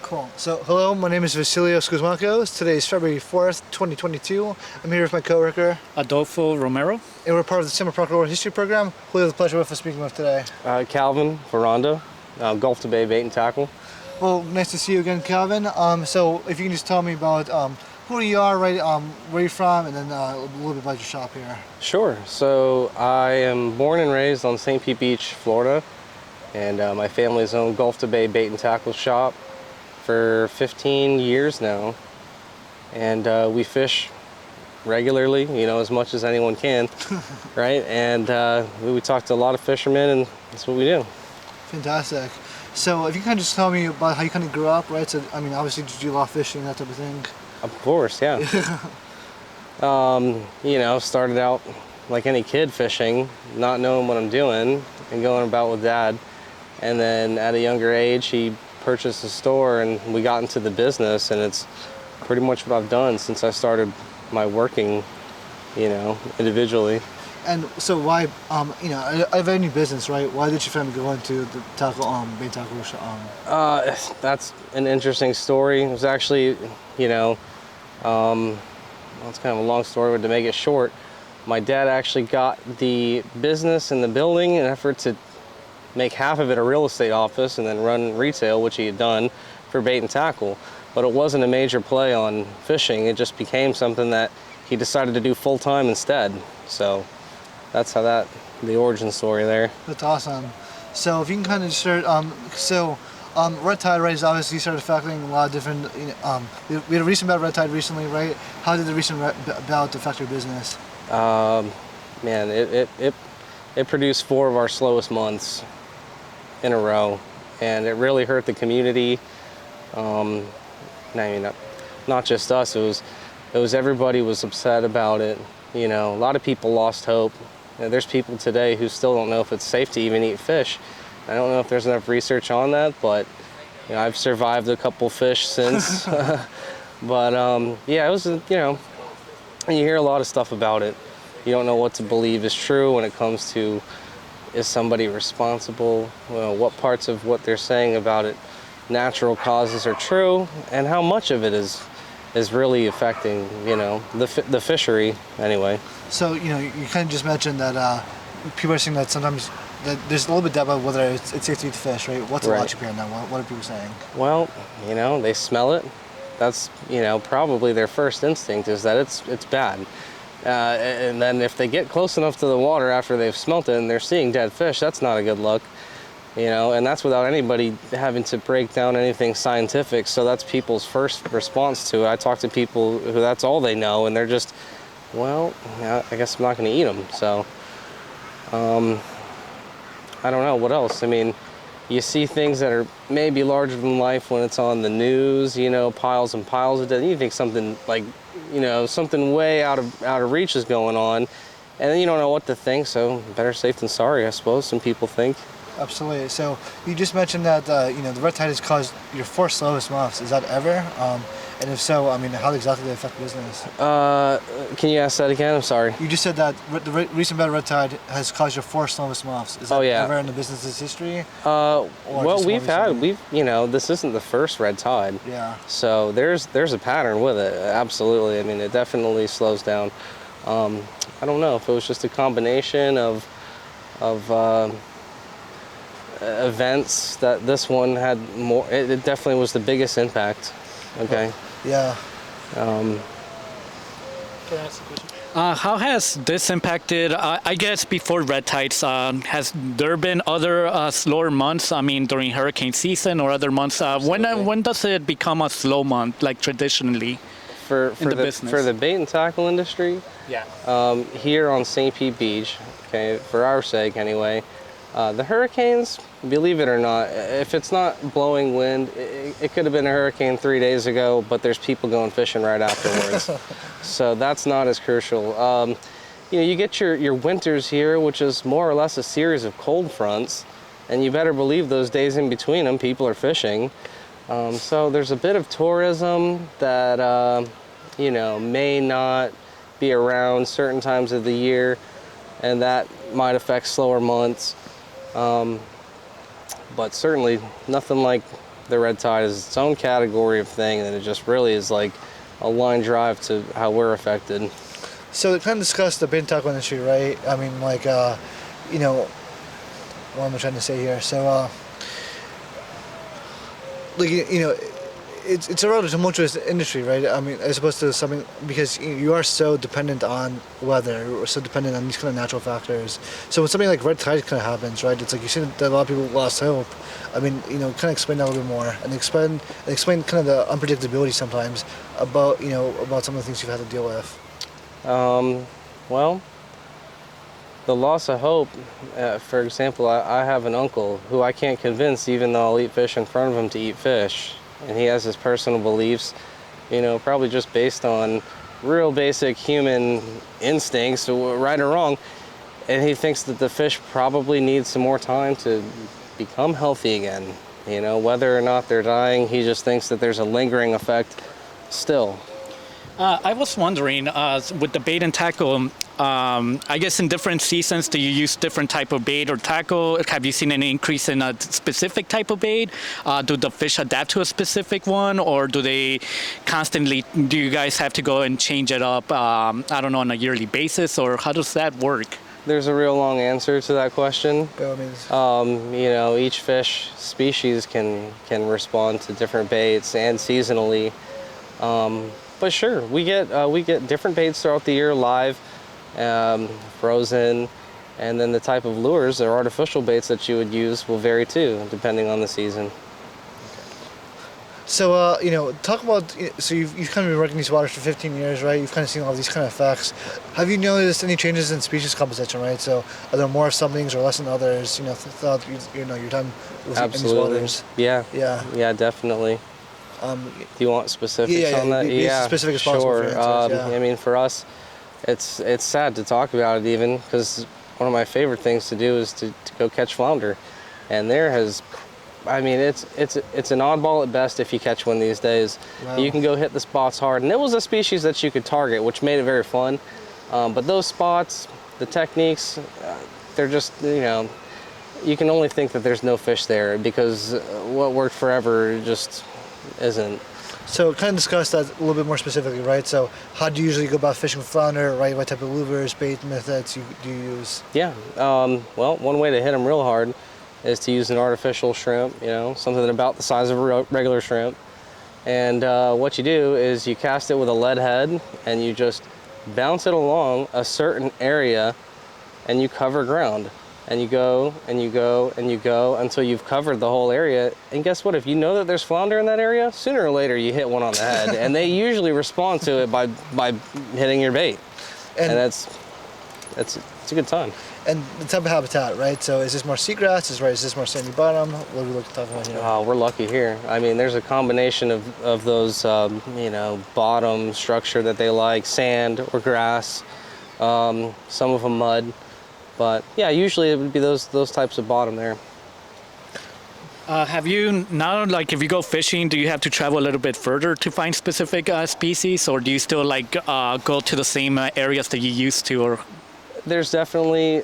Cool. So, hello, my name is Vasilios Kosmakos. Today is February 4th, 2022. I'm here with my coworker, Adolfho Romero. And we're part of the Summer Proctor History Program. Who we have the pleasure of speaking with today? Calvin, Foronda, Gulf to Bay Bait and Tackle. Well, nice to see you again, Calvin. So, if you can just tell me about who you are, right? Where you're from, and then a little bit about your shop here. Sure. So, I am born and raised on St. Pete Beach, Florida, and my family's owned Gulf to Bay Bait and Tackle shop for 15 years now, and we fish regularly, as much as anyone can, right? And we talk to a lot of fishermen, and that's what we do. Fantastic. So if you can just tell me about how you kind of grew up, right? So, obviously, did you do a lot of fishing, that type of thing? Of course, yeah. Started out like any kid fishing, not knowing what I'm doing, and going about with Dad. And then at a younger age, he purchased a store, and we got into the business, and it's pretty much what I've done since I started my working, individually. And so why, of any business, right? Why did your family go into the tackle, bait tackle shop? That's an interesting story. It was actually, it's kind of a long story, but to make it short, my dad actually got the business and the building in an effort to make half of it a real estate office and then run retail, which he had done for bait and tackle. But it wasn't a major play on fishing. It just became something that he decided to do full time instead. So that's how the origin story there. That's awesome. So if you can kind of start, red tide, right, is obviously started affecting a lot of different, we had a recent bout of red tide recently, right? How did the recent bout affect your business? Man, it produced 4 of our slowest months in a row, and it really hurt the community. Not just us, it was everybody was upset about it. A lot of people lost hope. There's people today who still don't know if it's safe to even eat fish. I don't know if there's enough research on that, but I've survived a couple fish since. But it was, you hear a lot of stuff about it. You don't know what to believe is true when it comes to, is somebody responsible? What parts of what they're saying about it, natural causes, are true, and how much of it is really affecting, the fishery anyway. So, you kind of just mentioned that people are saying that sometimes that there's a little bit doubt about whether it's safe to eat the fish, right? What's the logic behind that? What are people saying? Well, they smell it. That's, probably their first instinct is that it's bad. And then if they get close enough to the water after they've smelt it and they're seeing dead fish, that's not a good look. And that's without anybody having to break down anything scientific. So that's people's first response to it. I talk to people who that's all they know, and they're just, well, I guess I'm not going to eat them. So, I don't know what else. You see things that are maybe larger than life when it's on the news, piles and piles of dead. You think something like, something way out of reach is going on, and then you don't know what to think. So better safe than sorry, I suppose. Some people think. Absolutely. So you just mentioned that the red tide has caused your 4 slowest months. Is that ever? And if so, how exactly do they affect business? Can you ask that again? I'm sorry. You just said that the recent bout of red tide has caused your 4 slowest months. Is that ever in the business's history? Well, this isn't the first red tide. Yeah. So there's a pattern with it. Absolutely. It definitely slows down. I don't know if it was just a combination of events that this one had more. It definitely was the biggest impact. Okay. Yeah. Can I ask a question? How has this impacted, I guess before red tides, has there been other slower months, during hurricane season or other months? When does it become a slow month, like traditionally for in the business? For the bait and tackle industry? Yeah. Here on St. Pete Beach, okay, for our sake anyway, the hurricanes, believe it or not, if it's not blowing wind, it could have been a hurricane 3 days ago, but there's people going fishing right afterwards. So that's not as crucial. You get your winters here, which is more or less a series of cold fronts, and you better believe those days in between them, people are fishing. So there's a bit of tourism that, may not be around certain times of the year, and that might affect slower months. But certainly nothing like the red tide is its own category of thing, and it just really is like a line drive to how we're affected. So to kind of discuss the bait and tackle industry, right? I mean, like, you know, what am I trying to say here? So, like, you know, it's a rather tumultuous industry, right? I mean, as opposed to something, because you are so dependent on weather, or so dependent on these kind of natural factors. So when something like red tide kind of happens, right? It's like you see that a lot of people lost hope. I mean, you know, kind of explain that a little bit more, and explain kind of the unpredictability sometimes about, you know, about some of the things you've had to deal with. Well, the loss of hope, for example, I have an uncle who I can't convince, even though I'll eat fish in front of him, to eat fish. And he has his personal beliefs, you know, probably just based on real basic human instincts, right or wrong. And he thinks that the fish probably need some more time to become healthy again. You know, whether or not they're dying, he just thinks that there's a lingering effect still. I was wondering, with the bait and tackle, I guess in different seasons, do you use different type of bait or tackle? Have you seen any increase in a specific type of bait? Do the fish adapt to a specific one, or do they constantly, do you guys have to go and change it up, I don't know, on a yearly basis, or how does that work? There's a real long answer to that question. By all means. You know, each fish species can respond to different baits and seasonally. But sure, we get different baits throughout the year, live, frozen, and then the type of lures or artificial baits that you would use will vary too, depending on the season. So, you know, talk about, so you've kind of been working these waters for 15 years, right? You've kind of seen all these kind of effects. Have you noticed any changes in species composition, right? So are there more of some things or less than others, you know, throughout, you know, your time in these waters? Yeah. Yeah. Yeah, definitely. Do you want specifics on that? Be as specific as possible sure. for your answers, yeah. I mean, for us, it's sad to talk about it even, because one of my favorite things to do is to go catch flounder, and there has, I mean, it's an oddball at best if you catch one these days. Wow. You can go hit the spots hard, and it was a species that you could target, which made it very fun. But those spots, the techniques, they're just, you know, you can only think that there's no fish there, because what worked forever just isn't. So kind of discuss that a little bit more specifically, right? So how do you usually go about fishing flounder, right? What type of lures, bait methods do you use? Yeah, well, one way to hit them real hard is to use an artificial shrimp, you know, something about the size of a regular shrimp. And what you do is you cast it with a lead head, and you just bounce it along a certain area, and you cover ground. And you go, and you go, and you go until you've covered the whole area. And guess what? If you know that there's flounder in that area, sooner or later you hit one on the head. And they usually respond to it by hitting your bait. And it's a good time. And the type of habitat, right? So is this more seagrass? Is this more sandy bottom? What do we look to talk about here? Oh, we're lucky here. I mean, there's a combination of those, you know, bottom structure that they like, sand or grass, some of them mud. But yeah, usually it would be those types of bottom there. Have you now, like, if you go fishing, do you have to travel a little bit further to find specific species, or do you still like go to the same areas that you used to? Or there's definitely,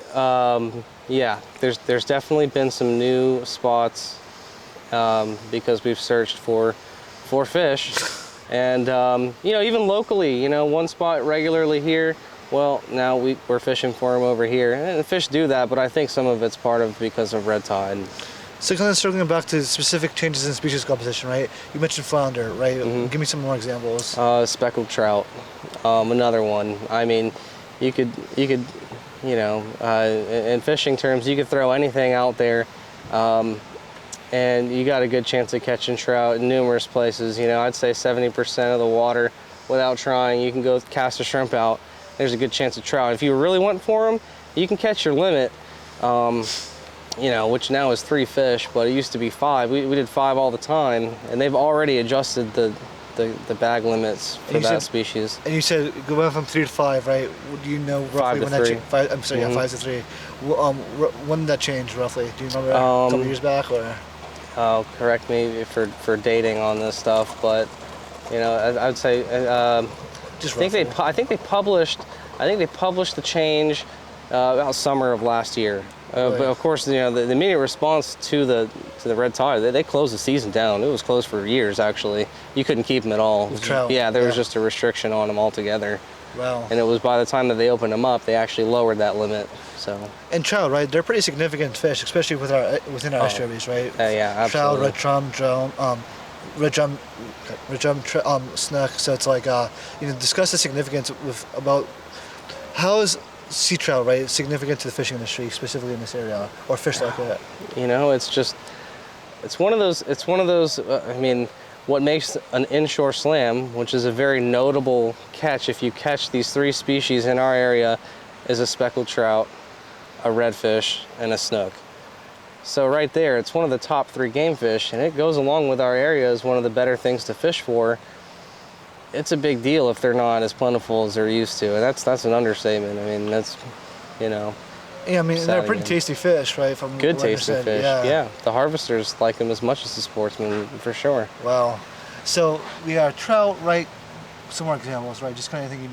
yeah, there's definitely been some new spots because we've searched for fish, and you know, even locally, you know, one spot regularly here. Well, now we're fishing for them over here, and the fish do that, but I think some of it's because of red tide. So kind of circling back to specific changes in species composition, right? You mentioned flounder, right? Mm-hmm. Give me some more examples. Speckled trout, another one. I mean, you could, you know, in fishing terms, you could throw anything out there, and you got a good chance of catching trout in numerous places. You know, I'd say 70% of the water, without trying, you can go cast a shrimp out. There's a good chance of trout. If you really went for them, you can catch your limit, you know, which now is 3 fish, but it used to be 5. We did 5 all the time, and they've already adjusted the bag limits for that species. And you said go went from 3 to 5, right? Do you know roughly when that changed? I'm sorry, yeah, 5 to 3. When did that change roughly? Do you remember? A couple years back, or? Oh, correct me for dating on this stuff, but you know, I'd say. I think they published the change about summer of last year. But of course, the immediate response to the red tide, they closed the season down. It was closed for years, actually. You couldn't keep them at all. With trout. Yeah, there was just a restriction on them altogether. Wow. And it was by the time that they opened them up, they actually lowered that limit. So. And trout, right? They're pretty significant fish, especially within our estuaries, right? Yeah, absolutely. Trout, red drum, snook. So it's like, discuss the significance about how is sea trout, right, significant to the fishing industry, specifically in this area, or fish like that. It's one of those. I mean, what makes an inshore slam, which is a very notable catch, if you catch these 3 species in our area, is a speckled trout, a redfish, and a snook. So right there, it's one of the top 3 game fish, and it goes along with our area as one of the better things to fish for. It's a big deal if they're not as plentiful as they're used to, and that's an understatement. I mean, that's, Yeah, I mean, they're pretty tasty fish, right? From good what I tasty said. fish. Yeah, the harvesters like them as much as the sportsmen, for sure. Wow. So we got trout, right? Some more examples, right? Just kind of think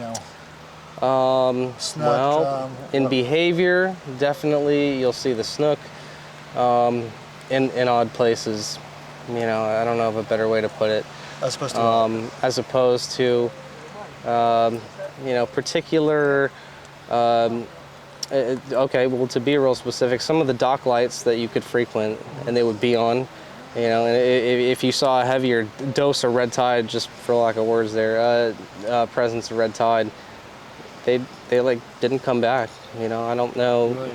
Snook, in behavior, definitely you'll see the snook. In odd places, I don't know of a better way to put it. As opposed to, particular. Okay, well, to be real specific, some of the dock lights that you could frequent and they would be on, and if you saw a heavier dose of red tide, just for lack of words there, presence of red tide, they didn't come back. I don't know. Really?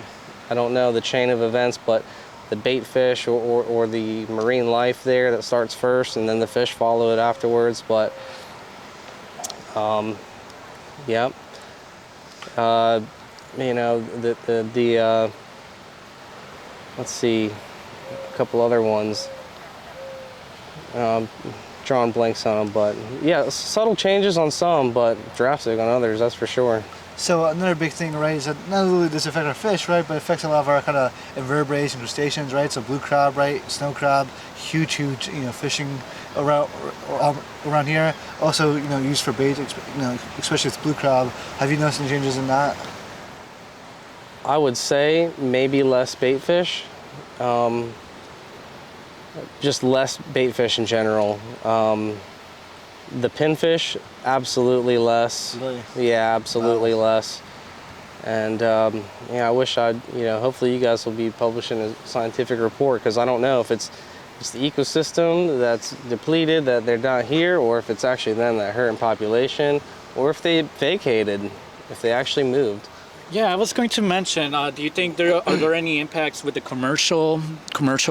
I don't know the chain of events, but the bait fish or the marine life there that starts first and then the fish follow it afterwards. But yeah, let's see, a couple other ones. Drawing blanks on them, but yeah, subtle changes on some, but drastic on others, that's for sure. So another big thing, right, is that not only does it affect our fish, right, but it affects a lot of our kind of invertebrates and crustaceans, right? So blue crab, right, snow crab, huge, fishing around here. Also, used for bait, especially with blue crab. Have you noticed any changes in that? I would say maybe less bait fish. Just less bait fish in general. The pinfish, absolutely less. Really? Yeah, absolutely less. And I wish hopefully you guys will be publishing a scientific report, because I don't know if it's the ecosystem that's depleted, that they're not here, or if it's actually them that hurt in population, or if they vacated, if they actually moved. Yeah, I was going to mention, do you think are there any impacts with the commercial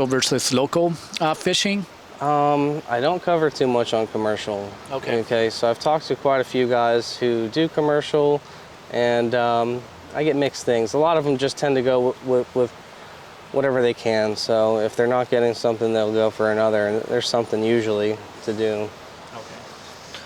versus local fishing? I don't cover too much on commercial. Okay, so I've talked to quite a few guys who do commercial, and I get mixed things. A lot of them just tend to go with whatever they can. So if they're not getting something, they'll go for another, and there's something usually to do.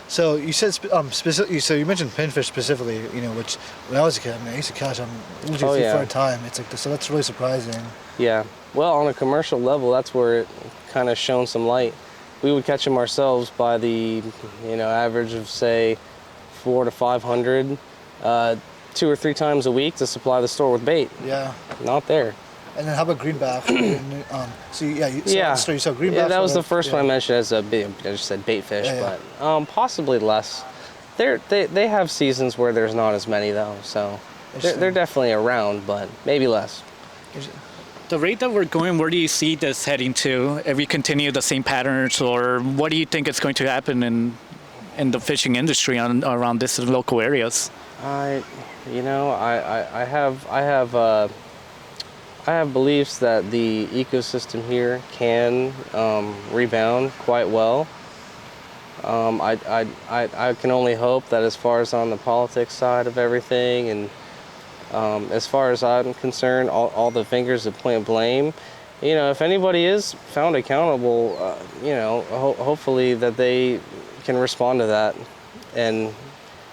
So you said specifically. So you mentioned pinfish specifically. Which when I was a kid, I used to catch them usually for a time. It's like so that's really surprising. Yeah. Well, on a commercial level, that's where it kind of shone some light. We would catch them ourselves by the average of say 400 to 500, 2 or 3 times a week to supply the store with bait. Yeah. Not there. And then how about greenback? So you saw greenback. Yeah, that was the first one I mentioned as I just said bait fish, but possibly less. They have seasons where there's not as many though, so they're definitely around, but maybe less. The rate that we're going, where do you see this heading to? If we continue the same patterns, or what do you think is going to happen in the fishing industry around these local areas? I have beliefs that the ecosystem here can rebound quite well. I can only hope that as far as on the politics side of everything, and as far as I'm concerned, all the fingers that point blame, if anybody is found accountable, hopefully that they can respond to that. And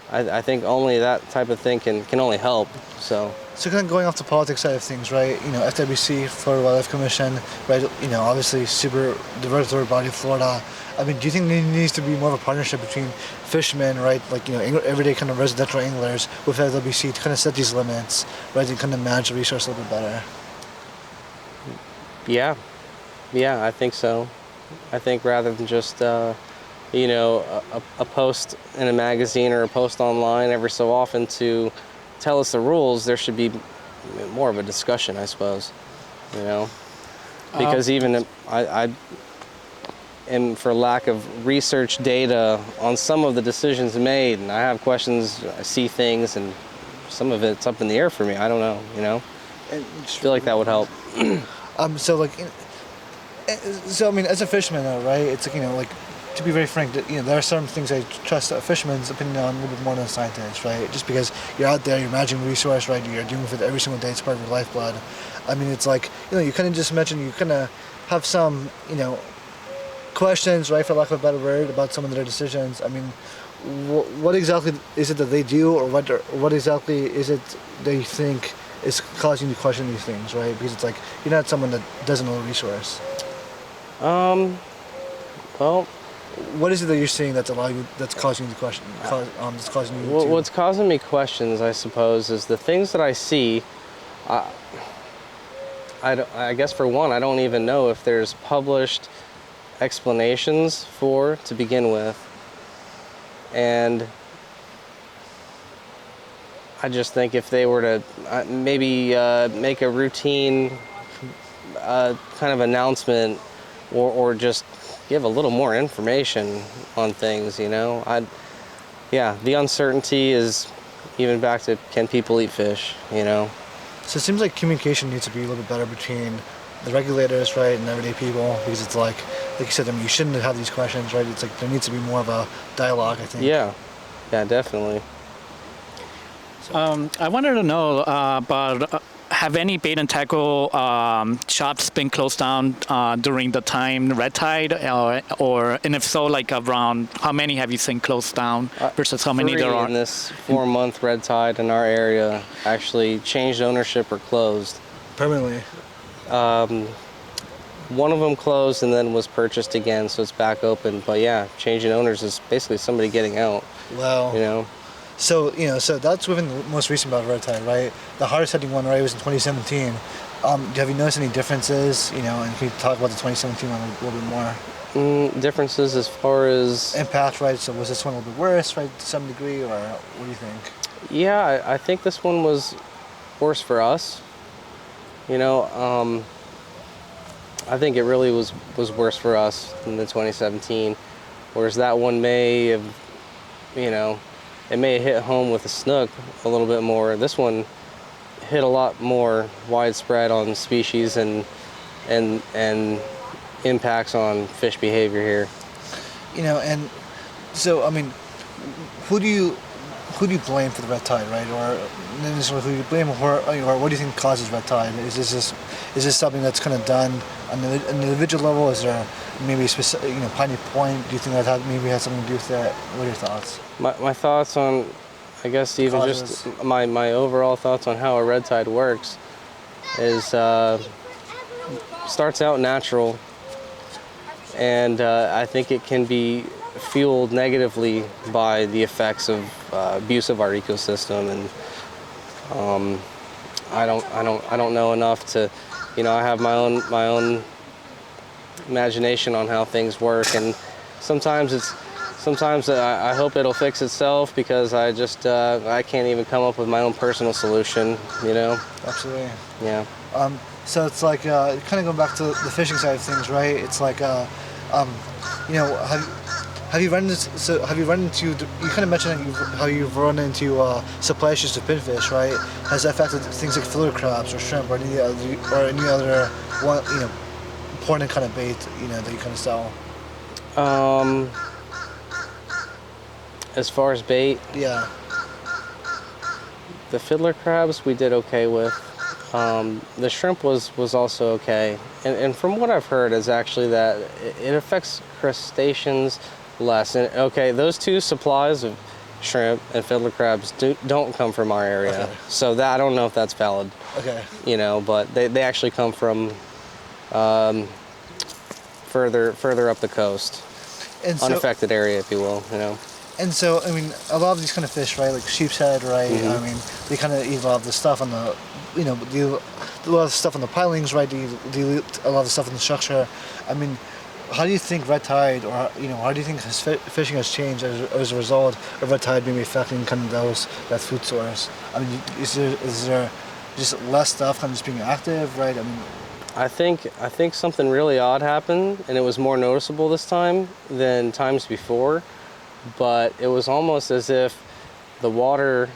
I think only that type of thing can only help. So. So kind of going off the politics side of things, right? FWC, Florida Wildlife Commission, right? Obviously super the regulatory body of Florida. I mean, do you think there needs to be more of a partnership between fishermen, right? Like, everyday kind of residential anglers with FWC to kind of set these limits, right? To kind of manage the resource a little bit better. Yeah, I think so. I think rather than just, a post in a magazine or a post online every so often to tell us the rules, there should be more of a discussion, I suppose. Because even I and for lack of research data on some of the decisions made, and I have questions, I see things, and some of it's up in the air for me. I don't know. I feel like that would help. So I mean, as a fisherman, though, right? It's like, to be very frank, there are certain things I trust a fisherman's opinion on a little bit more than a scientist, right? Just because you're out there, you're managing a resource, right? You're dealing with it every single day. It's part of your lifeblood. I mean, it's like, you kind of just mentioned you kind of have some, questions, right, for lack of a better word, about some of their decisions. I mean, what exactly is it that they do, or what exactly is it they think is causing you to question these things, right? Because it's like, you're not someone that doesn't know the resource. Well, what is it that you're seeing that's causing you to question? That's causing you to... What's causing me questions, I suppose, is the things that I see. I guess for one, I don't even know if there's published explanations for to begin with, and I just think if they were to maybe make a routine kind of announcement, or just give a little more information on things, the uncertainty is even back to, can people eat fish, So it seems like communication needs to be a little bit better between the regulators, right, and everyday people, because it's like you said, I mean, you shouldn't have these questions, right? It's like there needs to be more of a dialogue, I think. Yeah, definitely. I wanted to know about have any bait and tackle shops been closed down during the time red tide, and if so, like around how many have you seen closed down versus how many there are? In this 4-month red tide in our area actually changed ownership or closed Permanently. One of them closed and then was purchased again, so it's back open. But yeah, changing owners is basically somebody getting out. Wow. So that's within the most recent bout of red tide, right? The hardest hitting one, right, was in 2017. Have you noticed any differences? And can you talk about the 2017 one a little bit more? Differences as far as impact, right? So was this one a little bit worse, right, to some degree, or what do you think? Yeah, I think this one was worse for us. I think it really was worse for us than the 2017, whereas that one may have, it may have hit home with a snook a little bit more. This one hit a lot more widespread on species and impacts on fish behavior here. And so, I mean, who do you blame for the red tide, right? Or who do you blame, or what do you think causes red tide? Is this something that's kind of done on an individual level? Is there maybe a specific, piney point? Do you think that maybe has something to do with that? What are your thoughts? My thoughts on, I guess even causes. Just my overall thoughts on how a red tide works is starts out natural, and I think it can be fueled negatively by the effects of abuse of our ecosystem, and I don't know enough to, I have my own imagination on how things work, and sometimes I hope it'll fix itself, because I can't even come up with my own personal solution, Absolutely. Yeah. So it's like kind of going back to the fishing side of things, right? It's like have you run into? You kind of mentioned how you've run into supply issues to pinfish, right? Has that affected things like filler crabs or shrimp or any other important kind of bait that you kind of sell? As far as bait, Yeah. the fiddler crabs we did okay with. The shrimp was also okay, and from what I've heard is actually that it affects crustaceans less. And okay, those two supplies of shrimp and fiddler crabs don't come from our area. Okay. So that I don't know if that's valid. Okay. You know, but they actually come from further up the coast, And so, unaffected area, if you will. You know. And so, I mean, a lot of these kind of fish, right, like sheep's head, right? I mean, they kind of eat a lot of the stuff on the, you know, do a lot of stuff on the pilings, right? Do eat a lot of stuff in the structure. I mean, how do you think red tide, or you know, how do you think fishing has changed as a result of red tide maybe affecting kind of that food source? I mean, is there just less stuff kind of just being active, right? I mean, I think something really odd happened, and it was more noticeable this time than times before. But it was almost as if the water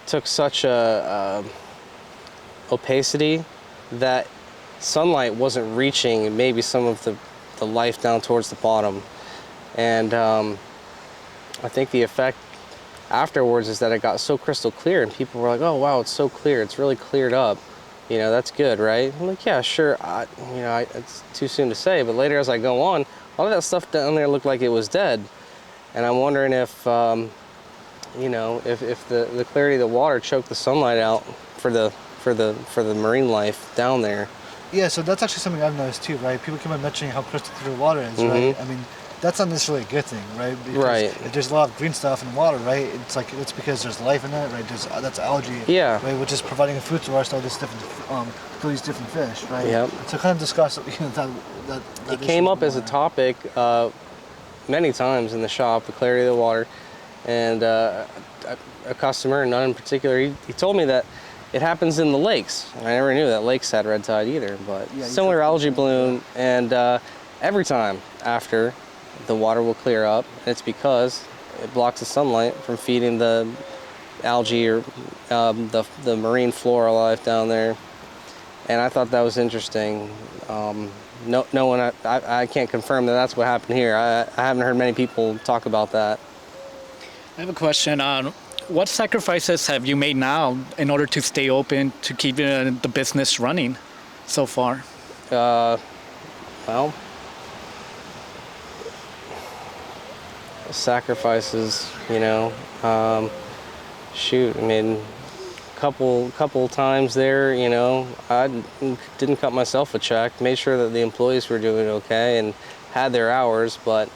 took such a opacity that sunlight wasn't reaching maybe some of the life down towards the bottom. And I think the effect afterwards is that it got so crystal clear, and people were like, oh wow, it's so clear, it's really cleared up. You know, that's good, right? I'm like, yeah, sure. It's too soon to say, but later as I go on, a lot of that stuff down there looked like it was dead. And I'm wondering if, you know, if the clarity of the water choked the sunlight out for the marine life down there. yeah, so that's actually something I've noticed too, right? People keep on mentioning how crystal clear the water is, right? I mean, that's not necessarily a good thing, right? Because Right. if there's a lot of green stuff in water, right, it's because there's life in it, right? That's algae, Yeah. right, which is providing a food source to all these different fish, right? Yep. So kind of discuss, you know, that It came issue up as a more. topic many times in the shop, the clarity of the water, and a customer, none in particular, he told me that it happens in the lakes. I never knew that lakes had red tide either, but Yeah, similar you algae bloom, and every time after, the water will clear up, and it's because it blocks the sunlight from feeding the algae or the marine flora life down there. And I thought that was interesting. No one, I can't confirm that that's what happened here. I haven't heard many people talk about that. I have a question on what sacrifices have you made now in order to stay open to keep the business running so far? Well, sacrifices, you know. Shoot, I mean, couple times there, you know, I didn't cut myself a check, made sure that the employees were doing okay and had their hours, but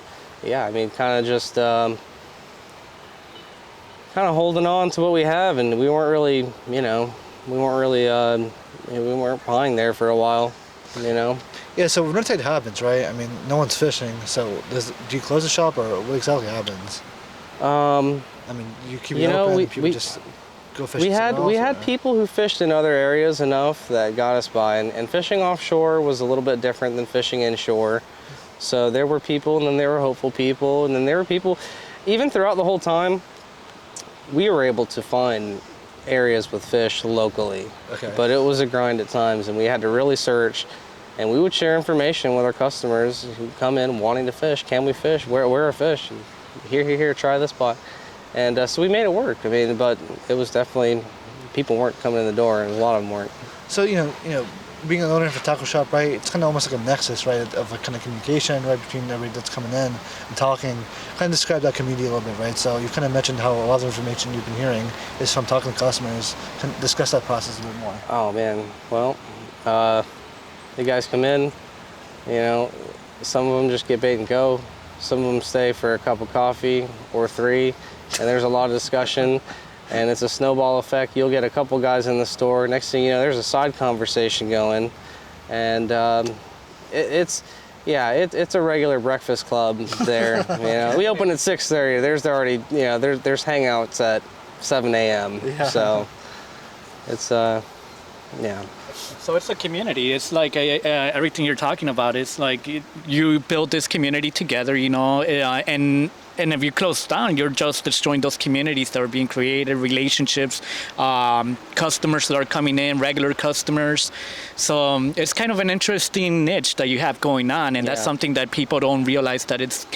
yeah, I mean, kind of just kind of holding on to what we have, and we weren't really, you know, we weren't buying there for a while, you know. Yeah, so when red tide happens, right? I mean, no one's fishing, so do you close the shop, or what exactly happens? I mean, you keep it You know, open, we- people we- just go fishing We had somewhere else, or- people who fished in other areas enough that got us by, and fishing offshore was a little bit different than fishing inshore. So there were people, and then there were hopeful people, and then there were people, even throughout the whole time, we were able to find areas with fish locally. Okay. But it was a grind at times, and we had to really search, and we would share information with our customers who come in wanting to fish. Can we fish? Where are fish? Here, try this spot. And so we made it work. I mean, but it was definitely, people weren't coming in the door, and a lot of them weren't. So you know, being an owner of a taco shop, right? It's kind of almost like a nexus, right, of a kind of communication, right, between everybody that's coming in and talking. Kind of describe that community a little bit, right? So you kind of mentioned how a lot of the information you've been hearing is from talking to customers. Can discuss that process a bit more. Oh man, well, the guys come in, you know, some of them just get bait and go. Some of them stay for a cup of coffee or three, and there's a lot of discussion, and it's a snowball effect. You'll get a couple guys in the store. Next thing you know, there's a side conversation going, and it's a regular breakfast club there. You know, we open at 6:30. There's already, you know, there's hangouts at 7 a.m. Yeah. So it's yeah. So it's a community. It's like everything you're talking about. It's like you build this community together, you know, and if you close down, you're just destroying those communities that are being created, relationships, customers that are coming in, regular customers. So it's kind of an interesting niche that you have going on, and that's Yeah. something that people don't realize that it's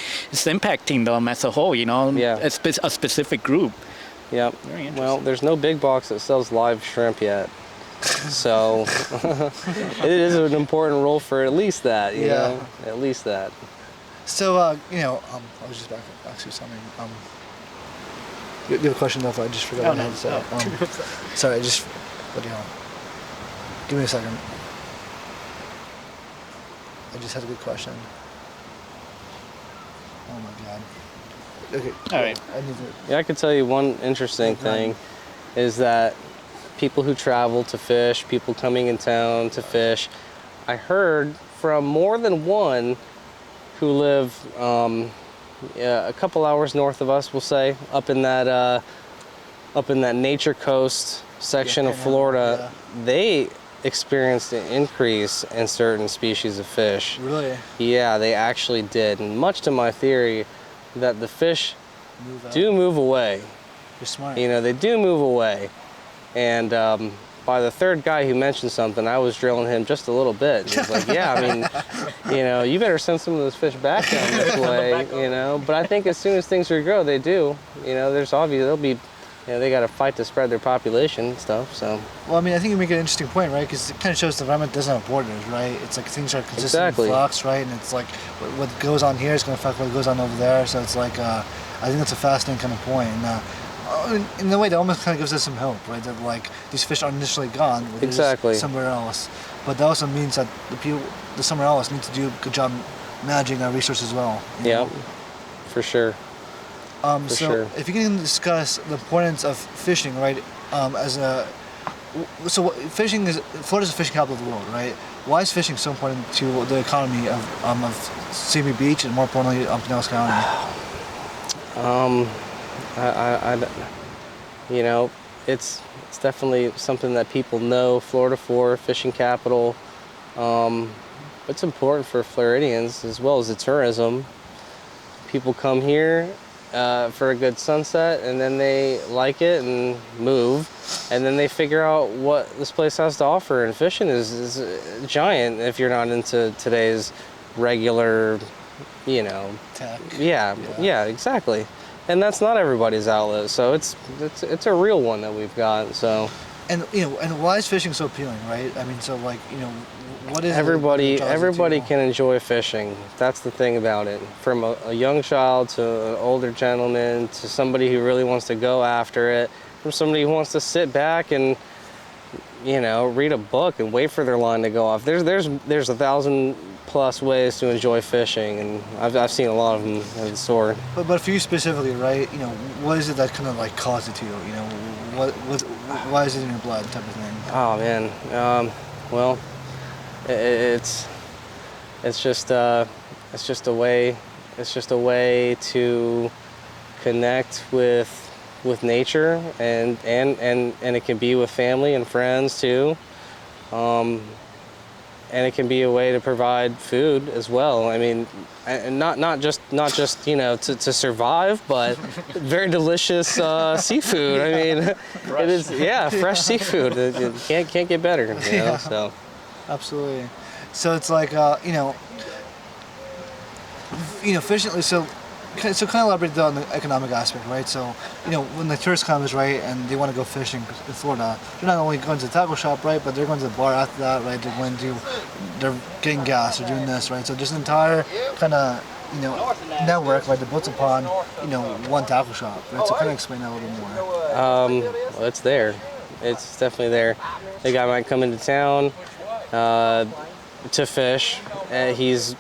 impacting them as a whole, you know, Yeah. a specific group. Yep. Very interesting. Well, there's no big box that sells live shrimp yet. So it is an important role for at least that, you Yeah. know, at least that. So you know, I was just back to something. You have a question, though? I just forgot what I had to say. Sorry, what do you know? Give me a second. I just had a good question. Oh my god. Okay. All right. I need to. Yeah, I can tell you one interesting thing is that people who travel to fish, people coming in town to fish, I heard from more than one who live a couple hours north of us, we'll say, up in that nature coast section of Florida. They experienced an increase in certain species of fish. Really? Yeah, they actually did. And much to my theory that the fish do move away. You're smart. You know, they do move away. And by the third guy who mentioned something, I was drilling him just a little bit. He was like, yeah, I mean, you know, you better send some of those fish back down this way, you know. But I think as soon as things regrow, they do. You know, there's obviously, they'll be, you know, they got to fight to spread their population and stuff, so. Well, I mean, I think you make an interesting point, right? Because it kind of shows the environment doesn't have borders, right? It's like things are consistent in flux, right? And it's like what goes on here is going to affect what goes on over there. So it's like, I think that's a fascinating kind of point. And in a way, that almost kind of gives us some hope, right? That like these fish aren't initially gone, but they're just somewhere else. But that also means that the somewhere else need to do a good job managing our resources as well. Yeah, for sure. If you can discuss the importance of fishing, right? Fishing is Florida's the fishing capital of the world, right? Why is fishing so important to the economy of CB Beach and more importantly, Pinellas County? You know, it's definitely something that people know Florida for, fishing capital. It's important for Floridians as well as the tourism. People come here for a good sunset, and then they like it and move, and then they figure out what this place has to offer. And fishing is giant if you're not into today's regular, you know, tech. Yeah, exactly. And that's not everybody's outlet, so it's a real one that we've got. So. And you know, and why is fishing so appealing, right? I mean, so like, you know, what is everybody can enjoy fishing. That's the thing about it. From a young child to an older gentleman to somebody who really wants to go after it, from somebody who wants to sit back and, you know, read a book and wait for their line to go off. There's 1,000+ ways to enjoy fishing, and I've seen a lot of them in the store. But for you specifically, right? You know, what is it that kind of like caused it to you? You know, why is it in your blood, type of thing? Oh man, well, it's just a way to connect with nature, and it can be with family and friends too. And it can be a way to provide food as well. I mean, and not just you know to survive, but very delicious seafood. I mean, it is fresh seafood. It can't get better. You know, so. Absolutely. So it's like you know, fishing. So kind of elaborate on the economic aspect, right? So, you know, when the tourist comes, right, and they want to go fishing in Florida, they're not only going to the tackle shop, right, but they're going to the bar after that, right? They're getting gas, they're doing this, right? So just an entire kind of, you know, network, right, that builds upon, you know, one tackle shop, right? So kind of explain that a little more. Well, it's there. It's definitely there. The guy might come into town to fish. He's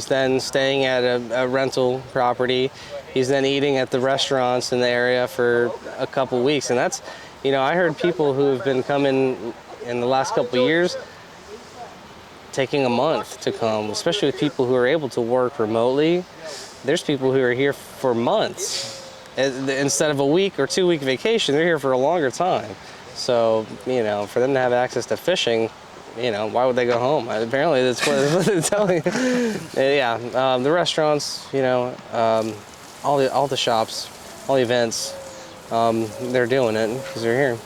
then staying at a rental property. He's then eating at the restaurants in the area for a couple weeks. And that's, you know, I heard people who have been coming in the last couple years taking a month to come, especially with people who are able to work remotely. There's people who are here for months. Instead of a week or 2 week vacation, they're here for a longer time. So, you know, for them to have access to fishing, you know, why would they go home? Apparently that's what they're telling. The restaurants, you know, all the shops, all the events, they're doing it because they're here.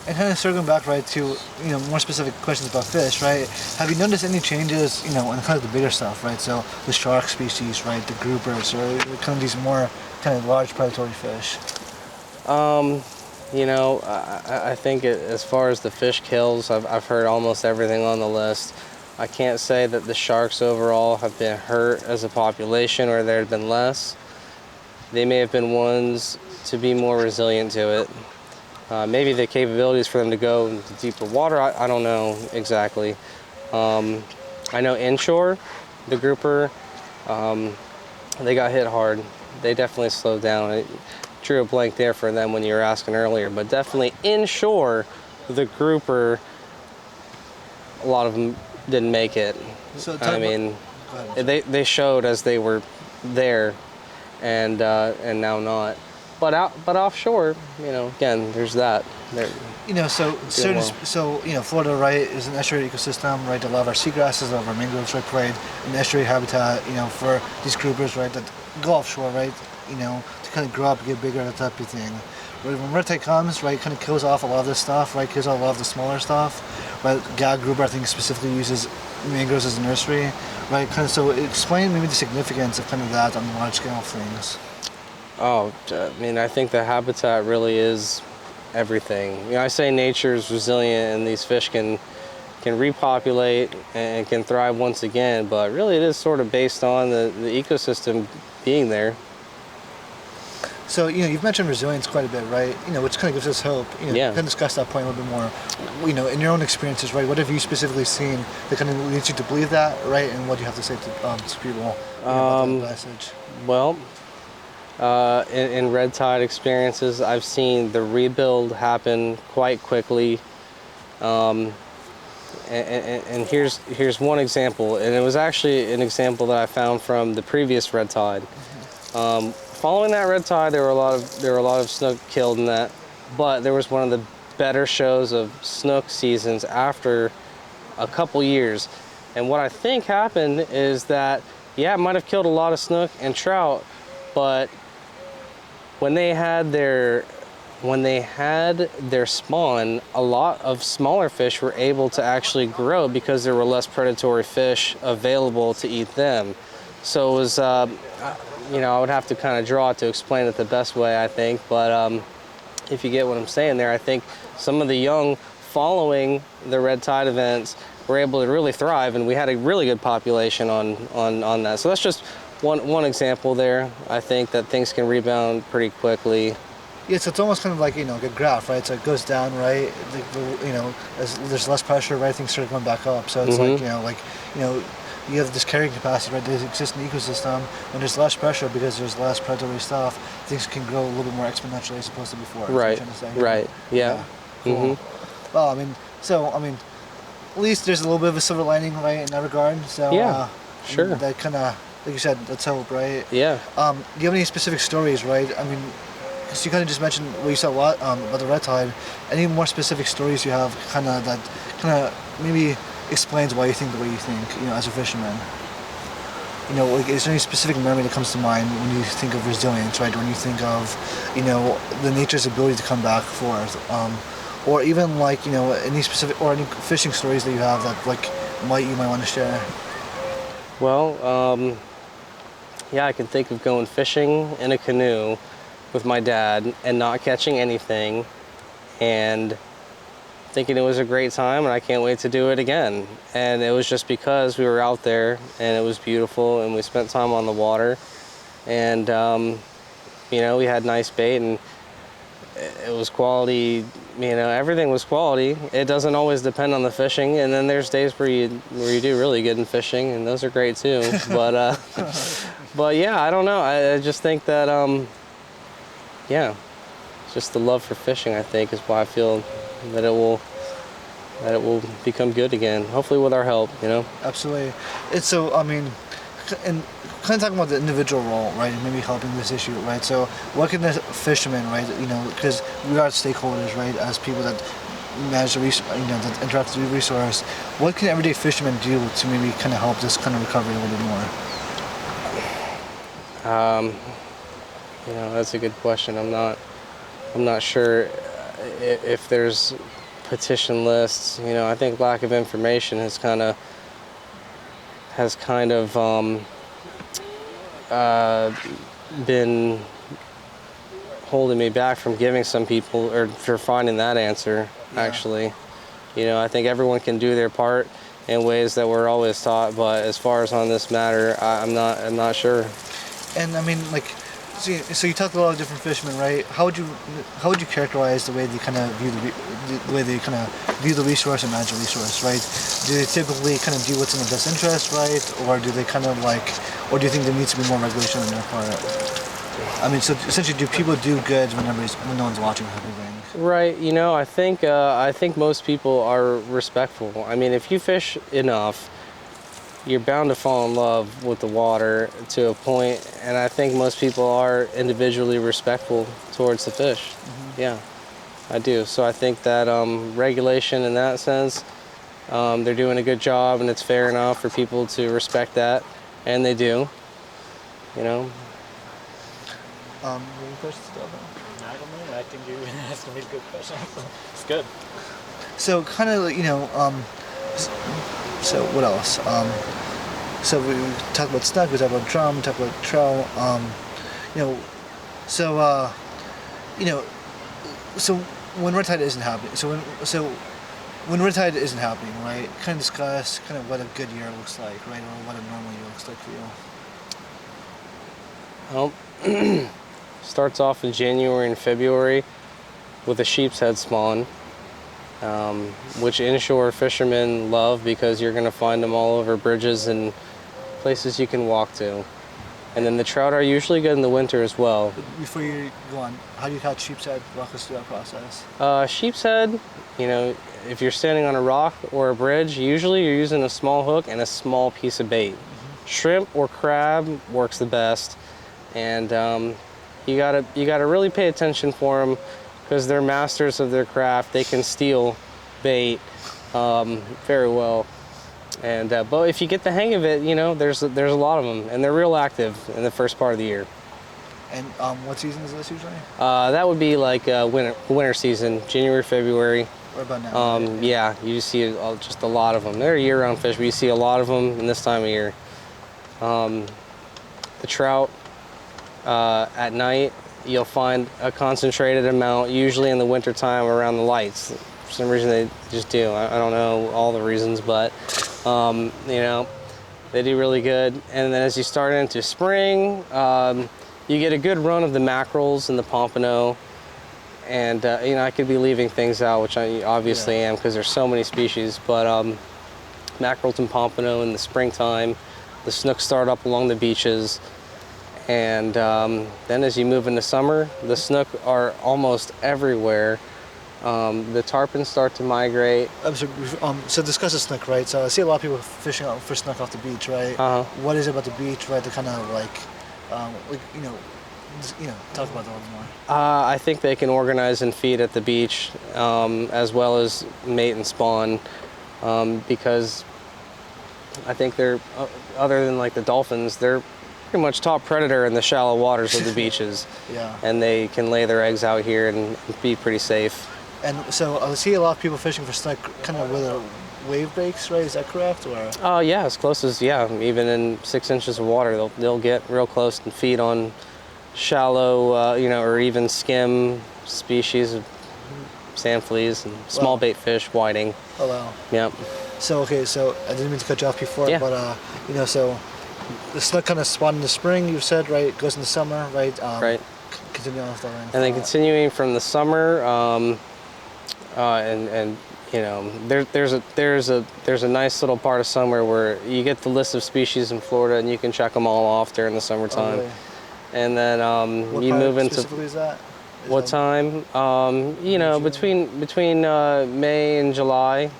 And kind of circling back, right, to, you know, more specific questions about fish, right? Have you noticed any changes, you know, in kind of the bigger stuff, right? So the shark species, right, the groupers, or kind of these more kind of large predatory fish? You know, I think as far as the fish kills, I've heard almost everything on the list. I can't say that the sharks overall have been hurt as a population or there have been less. They may have been ones to be more resilient to it. Maybe the capabilities for them to go into deeper water, I don't know exactly. I know inshore, the grouper, they got hit hard. They definitely slowed down. It drew a blank there for them when you were asking earlier, but definitely inshore, the grouper, a lot of them didn't make it. So I mean, they showed as they were there, and now not. But offshore, again, there's that. Florida, right, is an estuary ecosystem, right? A lot of our seagrasses, a lot of our mangroves, right, provide an estuary habitat, for these groupers, right, that go offshore, right, to kind of grow up, get bigger, that type of thing. When red tide comes, right, kind of kills off a lot of this stuff, right, kills off a lot of the smaller stuff, right? Gag grouper, I think, specifically uses mangroves as a nursery, right? Kind of, so explain maybe the significance of kind of that on the large scale of things. Oh, I think the habitat really is everything. I say nature is resilient and these fish can repopulate and can thrive once again, but really it is sort of based on the ecosystem being there. So, you've mentioned resilience quite a bit, right? Which kind of gives us hope. Yeah. Can discuss that point a little bit more. In your own experiences, right? What have you specifically seen that kind of leads you to believe that, right? And what do you have to say to people about that message? Well, in red tide experiences, I've seen the rebuild happen quite quickly. And here's one example, and it was actually an example that I found from the previous red tide. Following that red tide, there were a lot of snook killed in that, but there was one of the better shows of snook seasons after a couple years. And what I think happened is that, it might have killed a lot of snook and trout, but when they had their spawn, a lot of smaller fish were able to actually grow because there were less predatory fish available to eat them. So it was, I would have to kind of draw it to explain it the best way, I think. But if you get what I'm saying there, I think some of the young following the red tide events were able to really thrive, and we had a really good population on that. So that's just one example there. I think that things can rebound pretty quickly. Yeah, so it's almost kind of like, like a graph, right? So it goes down, right? As there's less pressure, right? Things start going back up. So it's you have this carrying capacity, right? There's existing ecosystem. When there's less pressure because there's less predatory stuff, things can grow a little bit more exponentially as opposed to before. Right. Right. Yeah. Cool. Well, at least there's a little bit of a silver lining, right, in that regard. So yeah, sure. That kind of, like you said, let's hope, right? Yeah. Do you have any specific stories, right? Because you kind of just mentioned what you said a lot about the red tide. Any more specific stories you have that maybe explains why you think the way you think, as a fisherman? Is there any specific memory that comes to mind when you think of resilience, right? When you think of, the nature's ability to come back forth, or even any specific or any fishing stories that you have that you might want to share? Well, I can think of going fishing in a canoe with my dad and not catching anything, and thinking it was a great time and I can't wait to do it again. And it was just because we were out there and it was beautiful and we spent time on the water, and we had nice bait and it was quality. Everything was quality. It doesn't always depend on the fishing, and then there's days where you do really good in fishing, and those are great too. But yeah, I don't know. I just think that just the love for fishing, I think, is why I feel that it will become good again. Hopefully with our help, Absolutely. It's so, and kind of talking about the individual role, right, and maybe helping this issue, right? So what can the fisherman, right, because we are stakeholders, right, as people that manage the that interact with the resource, what can everyday fishermen do to maybe kind of help this kind of recovery a little bit more? That's a good question. I'm not sure if there's petition lists. I think lack of information has kind of been holding me back from giving some people, or for finding that answer. Yeah. Actually, I think everyone can do their part in ways that we're always taught, but as far as on this matter, I'm not sure. And So you talked to a lot of different fishermen, right? How would you characterize the way they kind of view the resource and manage the resource, right? Do they typically kind of do what's in the best interest, right? Or do they kind of or do you think there needs to be more regulation on their part? I mean, so essentially, do people do good when no one's watching everything? Right. I think most people are respectful. I mean, if you fish enough, you're bound to fall in love with the water to a point, and I think most people are individually respectful towards the fish. Mm-hmm. Yeah, I do. So I think that regulation in that sense, they're doing a good job, and it's fair enough for people to respect that, and they do. Any questions, Adolfo? I don't know. I think you're asking me good questions. It's good. So kind of so what else? So we talked about snook, we talked about drum, we talked about trout. So when red tide isn't happening, when red tide isn't happening, right? Kind of discuss kind of what a good year looks like, right, or what a normal year looks like for you. Well, starts off in January and February with a sheep's head spawn, which inshore fishermen love because you're going to find them all over bridges and places you can walk to. And then the trout are usually good in the winter as well. Before you go on, how do you catch sheep's head? Walk us through that process. Sheep's head, if you're standing on a rock or a bridge, usually you're using a small hook and a small piece of bait. Mm-hmm. Shrimp or crab works the best, and you gotta really pay attention for them because they're masters of their craft. They can steal bait very well. And but if you get the hang of it, there's a lot of them, and they're real active in the first part of the year. And what season is this usually? That would be like winter season, January, February. Or about now? Yeah, you just see just a lot of them. They're year-round fish, but you see a lot of them in this time of year. The trout, at night, you'll find a concentrated amount, usually in the wintertime around the lights. For some reason they just do. I don't know all the reasons, but they do really good. And then as you start into spring, you get a good run of the mackerels and the pompano. And I could be leaving things out, which I obviously am because there's so many species, but mackerels and pompano in the springtime, the snook start up along the beaches. And then as you move into summer, the snook are almost everywhere. The tarpons start to migrate. So discuss the snook, right? So I see a lot of people fishing out for snook off the beach, right? What is it about the beach, right? To kind of talk about that a little more. I think they can organize and feed at the beach, as well as mate and spawn, because I think they're, other than like the dolphins, they're pretty much top predator in the shallow waters of the beaches. Yeah. And they can lay their eggs out here and be pretty safe. And so I see a lot of people fishing for snook kind of with a wave breaks, right? Is that correct? Or? Oh yeah, as close as, even in 6 inches of water, they'll get real close and feed on shallow, or even skim species of sand fleas and small bait fish, whiting. Oh wow. Yep. So I didn't mean to cut you off before, but so the snook kind of spawn in the spring, you said, right? It goes in the summer, right? Right. Continue on with that. And then continuing from the summer, there's a nice little part of summer where you get the list of species in Florida and you can check them all off during the summertime. Oh, really? And then you move into specifically is that? What time? Between May and July.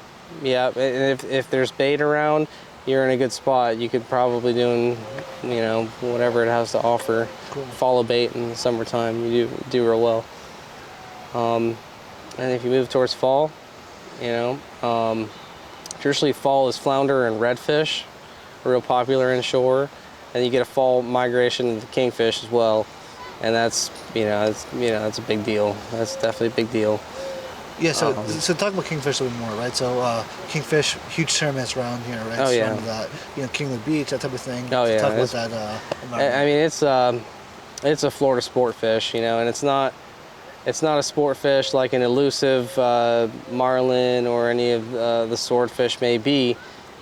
Yeah, and if there's bait around, you're in a good spot. You could probably do, whatever it has to offer. Cool. Follow bait in the summertime. You do real well. And if you move towards fall, traditionally fall is flounder and redfish, real popular inshore. And you get a fall migration of the kingfish as well, and that's that's a big deal. That's definitely a big deal. Yeah. So talk about kingfish a little more, right? So kingfish, huge tournaments around here, right? Oh yeah. That, King of the Beach, that type of thing. Oh yeah. Talk about that. I mean, it's a Florida sport fish, and it's not a sport fish like an elusive marlin or any of the swordfish may be.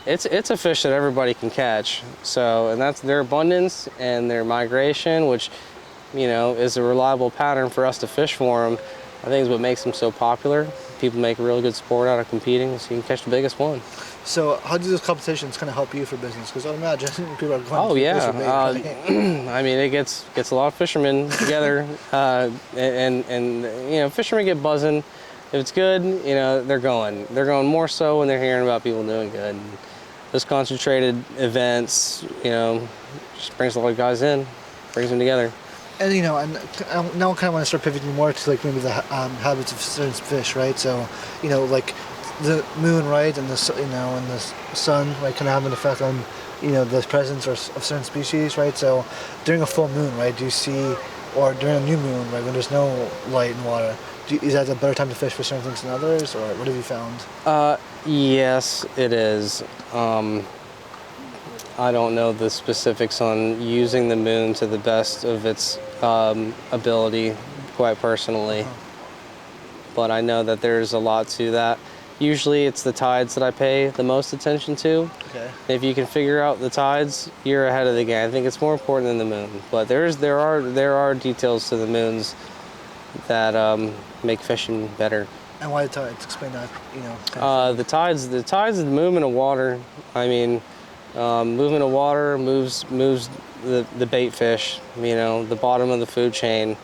It's a fish that everybody can catch. So, and that's their abundance and their migration, which is a reliable pattern for us to fish for them, I think is what makes them so popular. People make a real good sport out of competing, so you can catch the biggest one. So how do those competitions kind of help you for business? Because I imagine people are going Oh to yeah, fish with bait, right? I mean it gets a lot of fishermen together, and fishermen get buzzing. If it's good, they're going more so when they're hearing about people doing good. And those concentrated events, just brings a lot of guys in, brings them together. And and now I kind of want to start pivoting more to like maybe the habits of certain fish, right? So, like the moon, right, and and the sun, right, kind of have an effect on, the presence of certain species, right? So, during a full moon, right, do you see, or during a new moon, right, when there's no light in water, is that a better time to fish for certain things than others, or what have you found? Yes, it is. I don't know the specifics on using the moon to the best of its ability, quite personally. But I know that there's a lot to that. Usually it's the tides that I pay the most attention to. Okay. If you can figure out the tides, you're ahead of the game. I think it's more important than the moon. But there are details to the moons that make fishing better. And why the tides? Explain that, The tides, the movement of water. I mean, movement of water moves the bait fish, the bottom of the food chain.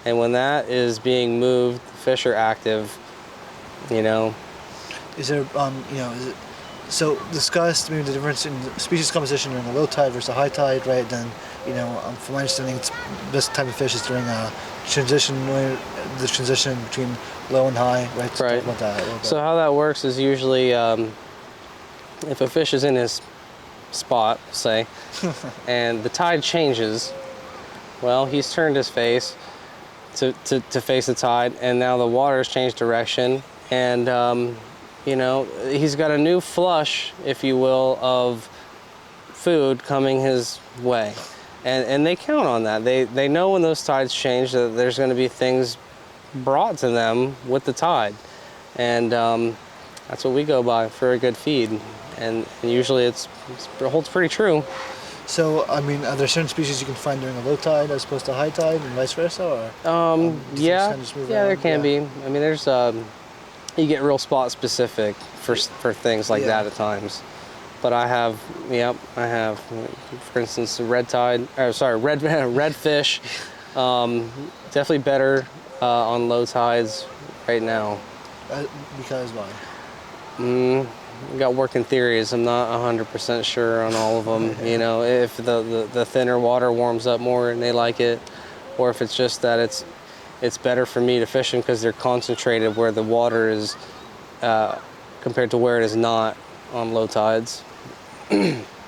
And when that is being moved, the fish are active, Is there, is it, so discuss maybe the difference in species composition during a low tide versus a high tide, right? Then, from my understanding, it's this type of fish is during a transition, the transition between low and high, right? So Right. talk about that a little bit. So how that works is usually if a fish is in his spot, say, and the tide changes, well, he's turned his face to face the tide, and now the water's changed direction, and he's got a new flush, if you will, of food coming his way, and they count on that. They know when those tides change that there's going to be things brought to them with the tide, and that's what we go by for a good feed, and usually it holds pretty true. So, are there certain species you can find during a low tide as opposed to high tide, and vice versa? Or Yeah, just move there around? can be. I mean, there's you get real spot specific for things like Yeah. that at times. But I have, for instance, the red redfish, definitely better on low tides right now. Because why? We got working theories. I'm not 100% sure on all of them. If the thinner water warms up more and they like it, or if it's just that it's better for me to fish them because they're concentrated where the water is compared to where it is not on low tides.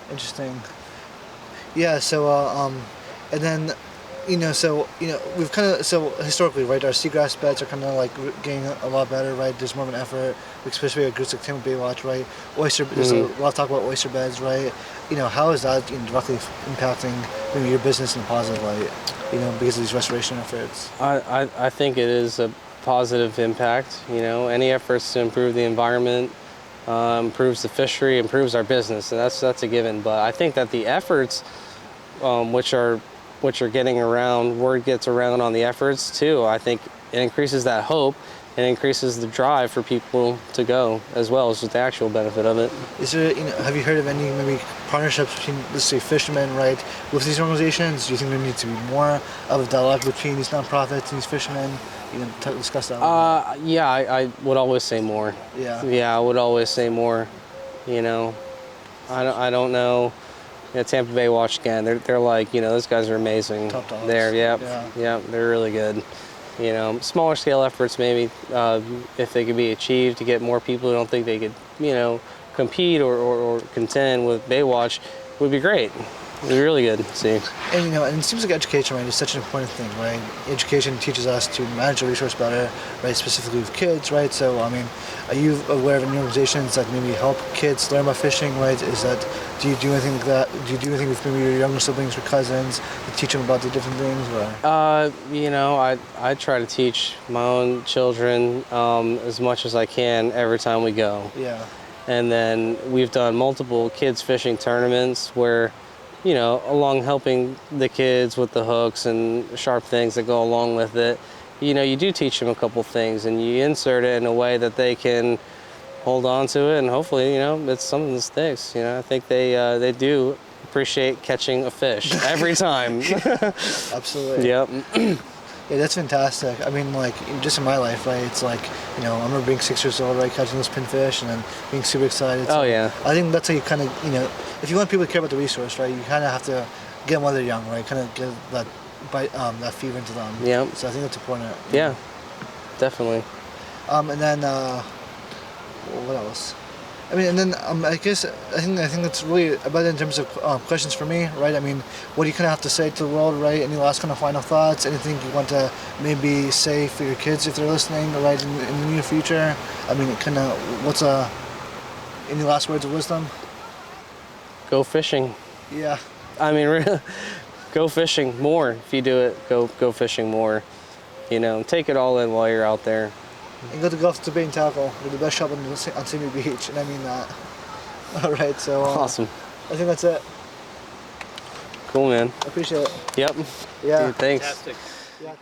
Interesting. Yeah. So, and then, we've kind of historically, right? Our seagrass beds are kind of like getting a lot better, right? There's more of an effort, especially at groups like Tim Baywatch, right? There's a lot of talk about oyster beds, right? How is that directly impacting maybe your business in a positive light? Because of these restoration efforts. I think it is a positive impact. Any efforts to improve the environment improves the fishery, improves our business, and that's a given. But I think that the efforts, which are getting around, word gets around on the efforts too. I think it increases that hope and increases the drive for people to go as well as the actual benefit of it. Is there, have you heard of any maybe partnerships between, let's say, fishermen, right, with these organizations? Do you think there needs to be more of a dialogue between these nonprofits and these fishermen? Discuss that. Yeah, I would always say more. Yeah. Yeah, I would always say more. I don't know. Tampa Bay Watch again. They're like, those guys are amazing. Top dogs. Yeah, they're really good. Smaller scale efforts maybe, if they could be achieved to get more people who don't think they could, compete or contend with Baywatch, would be great. It would be really good. See. And and it seems like education, right, is such an important thing, right? Education teaches us to manage the resource better, right? Specifically with kids, right? So, are you aware of any organizations that maybe help kids learn about fishing, right? Do you do anything like that? Do you do anything with maybe your younger siblings or cousins to teach them about the different things? Or? I try to teach my own children as much as I can every time we go. Yeah. And then we've done multiple kids fishing tournaments where you know, along helping the kids with the hooks and sharp things that go along with it, you know, you do teach them a couple things, and you insert it in a way that they can hold on to it, and hopefully, you know, it's something that sticks. You know, I think they do appreciate catching a fish every time. Absolutely. Yep. Yeah, that's fantastic. I mean, like, just in my life, right, it's like, you know, I remember being 6 years old, right, catching those pinfish and then being super excited. Oh, yeah. I think that's how you kind of, you know, if you want people to care about the resource, right, you kind of have to get them while they're young, right, kind of get that fever into them. Yeah. So I think that's important. Yeah, definitely. And then, what else? I mean, and then I guess I think that's really about it in terms of questions for me, right? I mean, what do you kind of have to say to the world, right? Any last kind of final thoughts? Anything you want to maybe say for your kids if they're listening, right, in the near future? I mean, kind of, any last words of wisdom? Go fishing. Yeah. I mean, really, go fishing more. If you do it, go fishing more. You know, take it all in while you're out there. And go to Gulf to bait and tackle. We're the best shop on Simi Beach, and I mean that. All right, so Awesome. I think that's it. Cool, man. I appreciate it. Yep. Yeah. Dude, thanks. Fantastic. Yeah.